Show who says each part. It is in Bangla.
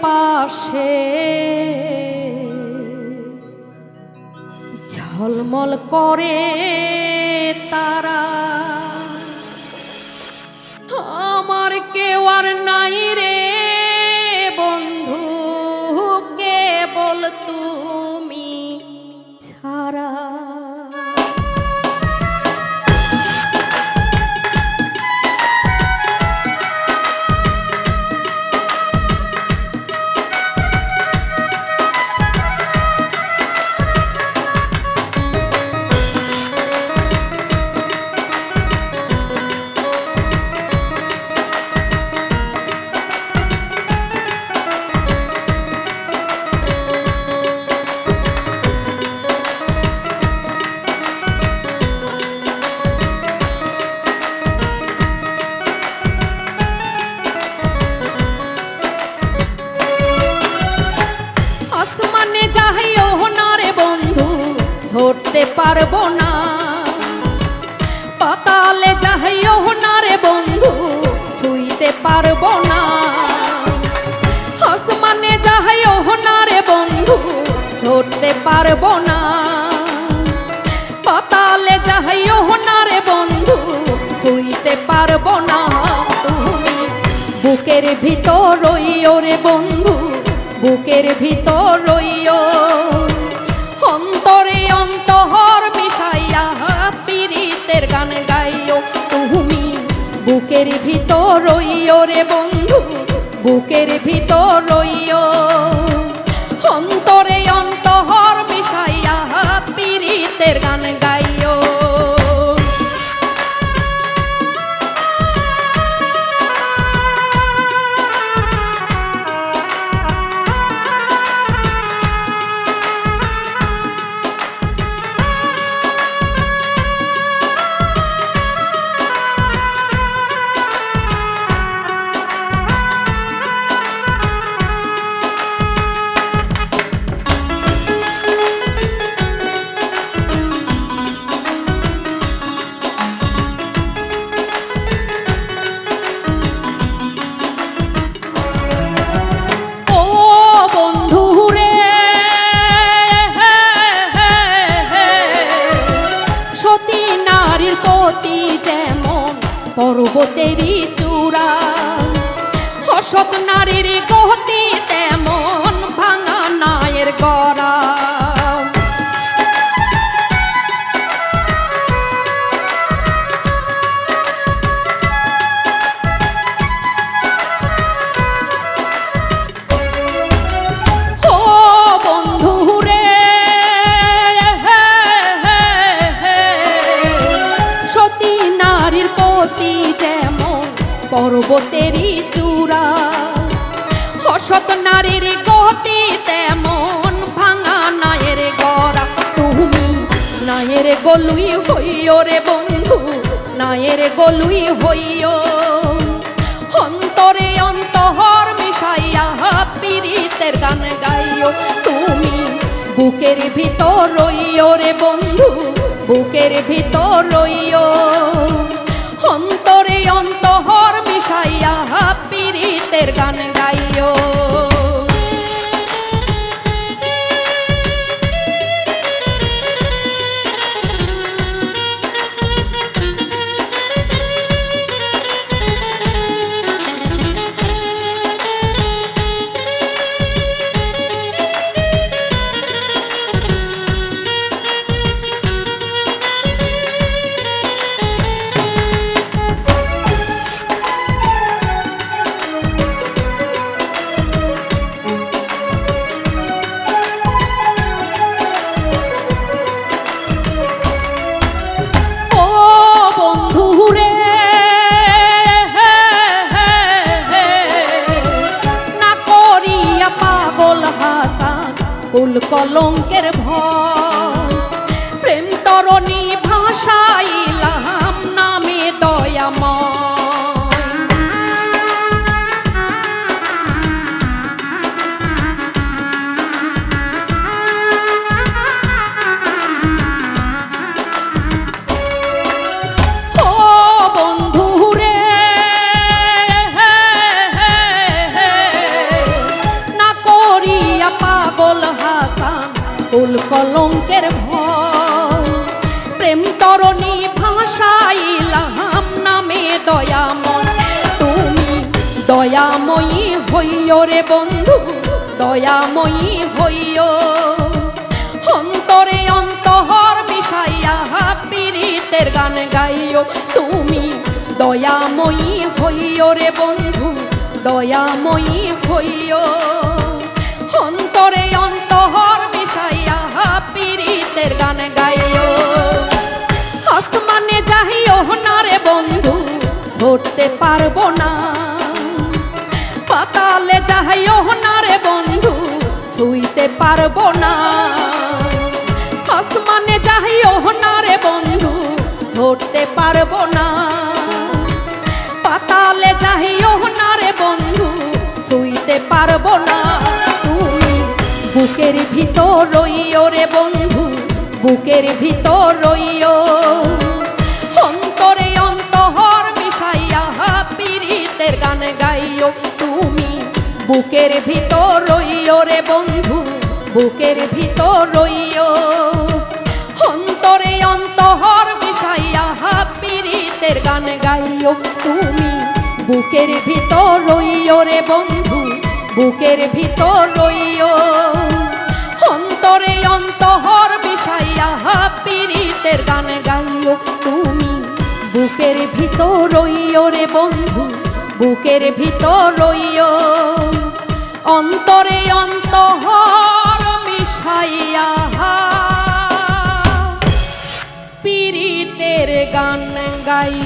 Speaker 1: পাশে ঝলমল করে তারা, আমার কেউ আর নাই রে বন্ধু, কেবল তুমি ছাড়া। ধরতে পারবো না, পাতালে যাইও না রে বন্ধু, ছুঁইতে পারবো না। আসমানে যাইও না রে বন্ধু, ধরতে পারবো না, পাতালে যাইও না রে বন্ধু, ছুঁইতে পারবো না। তুমি বুকের ভিতর রইও রে বন্ধু, বুকের ভিতর রইও, অন্তরে অন্তর মিশাইয়া পীড়িতের গান গাইও। তুমি বুকের ভিতর রইও রে বন্ধু, বুকের ভিতর রইও, অন্তরে অন্তর মিশাইয়া পীড়িতের গান গাইও। পতি যেমন পর্বতেরই চূড়া, অসৎ নারীর গতি তেমন ভাঙা নায়ের গড়া। যেমন পর্বতেরই চূড়া, অসৎ নারীর গতি তেমন ভাঙা নায়ের গড়া। তুমি নায়ের গলুই হইও রে বন্ধু, নায়ের গলুই হইও, অন্তরে অন্তর মিশাইয়া পীড়িতের গান গাইও। তুমি বুকের ভিতর রইও রে বন্ধু, বুকের ভিতর রইও, অন্তরে অন্তর মিশাইয়া পীড়িতের গান গাইও। কুল কলঙ্কের ভয়, প্রেম তরণী ভাষাইলাম নামে দয়াময়। হাসান কুল কলঙ্কের ভয় প্রেম তরণী ভাষাইলাম নামে দয়াময় তুমি দয়াময়ী হইও রে বন্ধু দয়াময়ী হইও অন্তরে অন্তহর মিশাইয়া পীড়িতের গান গাইও তুমি দয়াময়ী হইও রে বন্ধু দয়াময়ী হইও অন্তরে অন্তহর মিশাইয়া পীড়িতের গান গাইও আসমানে যাইও না রে বন্ধু ধরতে পারবো না পাতালে যাইও না রে বন্ধু ছুঁইতে পারবো না আসমানে যাইও না রে বন্ধু ধরতে পারবো না পাতালে যাইও না রে বন্ধু ছুঁইতে পারবো না তুমি বুকের ভিতর রইও রে বন্ধু বুকের ভিতর রইও অন্তরে অন্তহর মিশাইয়া পীড়িতের গান গাইও তুমি বুকের ভিতর রইও রে বন্ধু বুকের ভিতর রইও অন্তরে অন্তহর মিশাইয়া পীড়িতের গান গাইও তুমি বুকের ভিতর রইও রে বন্ধু বুকের ভিতর রইও অন্তরে অন্তহর মিশাইয়া পীড়িতের গান গাইও তুমি বুকের ভিতর রইও রে বন্ধু বুকের ভিতর রইও অন্তরে অন্তহর মিশাইয়া পীড়িতের গান গাই